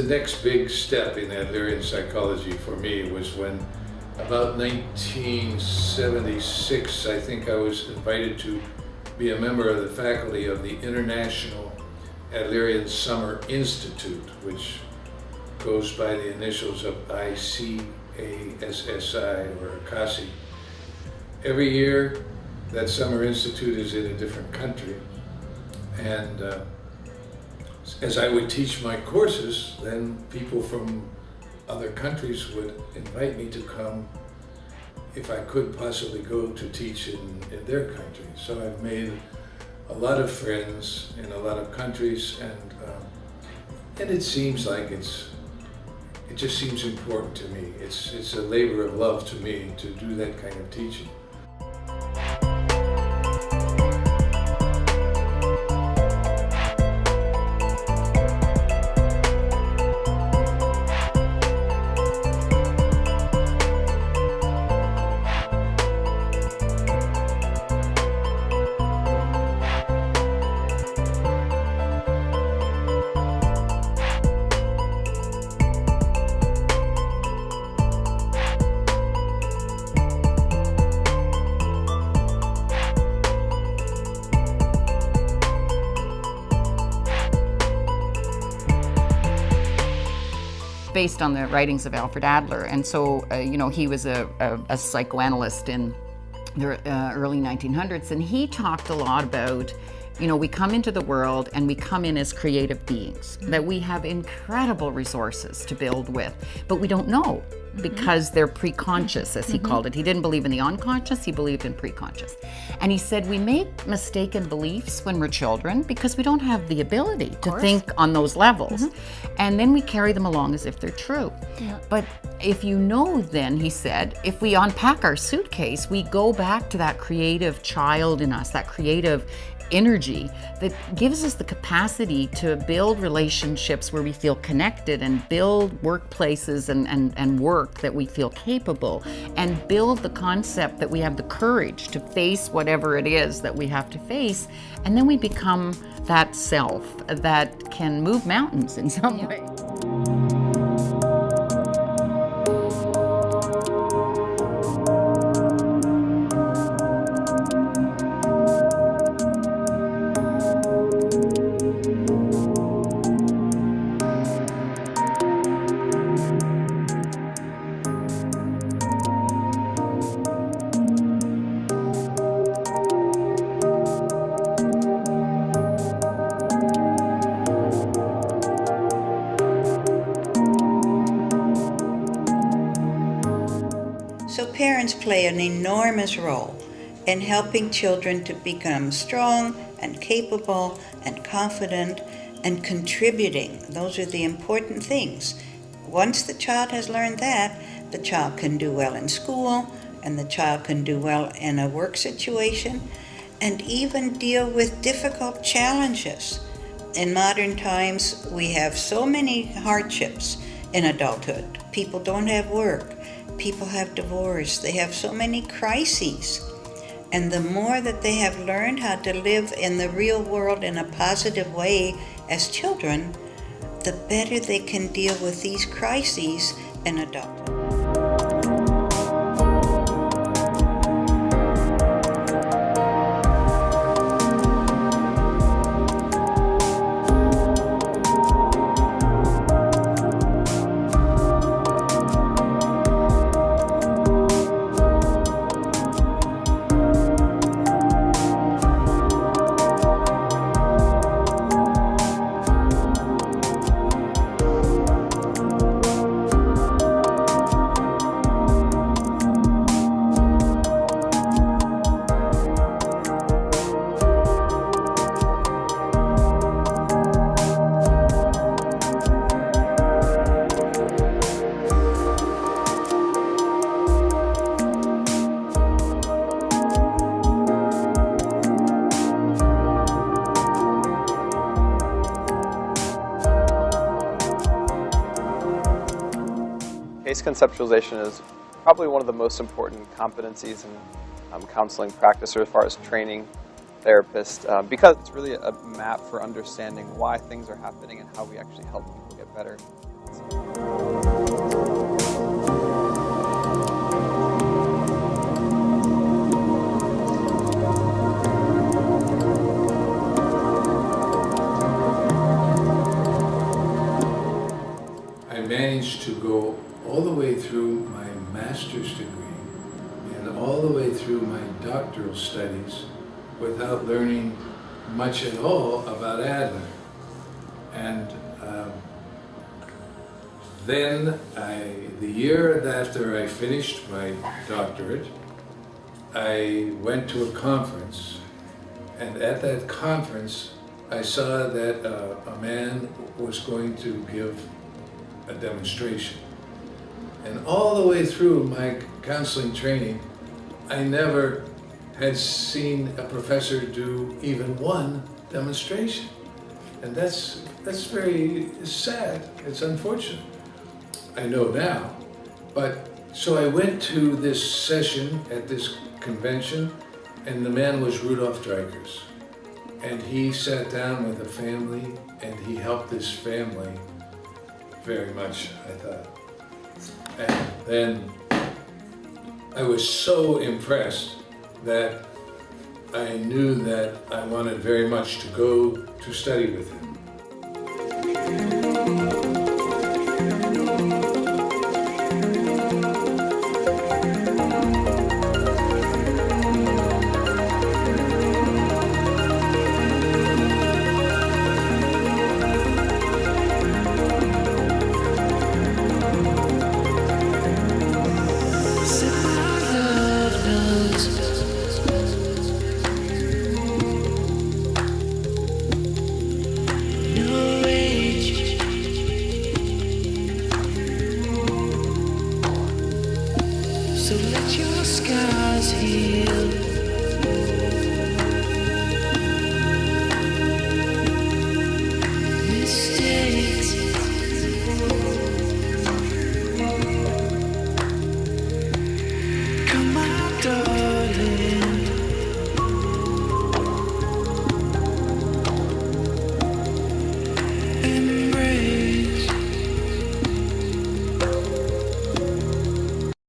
next big step in Adlerian psychology for me was when about 1976, I think I was invited to be a member of the faculty of the International Adlerian Summer Institute, which goes by the initials of ICASSI or ICASSI. Every year, that Summer Institute is in a different country, and as I would teach my courses, then people from other countries would invite me to come if I could possibly go to teach in their country. So I've made a lot of friends in a lot of countries, and it seems like it just seems important to me. It's a labor of love to me to do that kind of teaching. Based on the writings of Alfred Adler, and so he was a psychoanalyst in the early 1900s, and he talked a lot about, we come into the world and we come in as creative beings, that we have incredible resources to build with, but we don't know because they're preconscious, as he called it. He didn't believe in the unconscious, he believed in preconscious. And he said we make mistaken beliefs when we're children because we don't have the ability to think on those levels. And then we carry them along as if they're true. Yeah. But if then, he said, if we unpack our suitcase, we go back to that creative child in us, that creative energy that gives us the capacity to build relationships where we feel connected, and build workplaces and work that we feel capable, and build the concept that we have the courage to face whatever it is that we have to face, and then we become that self that can move mountains in some way. So parents play an enormous role in helping children to become strong and capable and confident and contributing. Those are the important things. Once the child has learned that, the child can do well in school, and the child can do well in a work situation, and even deal with difficult challenges. In modern times, we have so many hardships in adulthood. People don't have work. People have divorce. They have so many crises. And the more that they have learned how to live in the real world in a positive way as children, the better they can deal with these crises in adulthood. Case conceptualization is probably one of the most important competencies in counseling practice, or as far as training therapists, because it's really a map for understanding why things are happening and how we actually help people get better. managed to go all the way through my master's degree and all the way through my doctoral studies without learning much at all about Adler. And then the year after I finished my doctorate, I went to a conference, and at that conference I saw that a man was going to give a demonstration. And all the way through my counseling training, I never had seen a professor do even one demonstration. And that's very sad. It's unfortunate. I know now. But so I went to this session at this convention, and the man was Rudolf Dreikurs. And he sat down with a family, and he helped this family very much, I thought. And then I was so impressed that I knew that I wanted very much to go to study with him. So let your skies heal.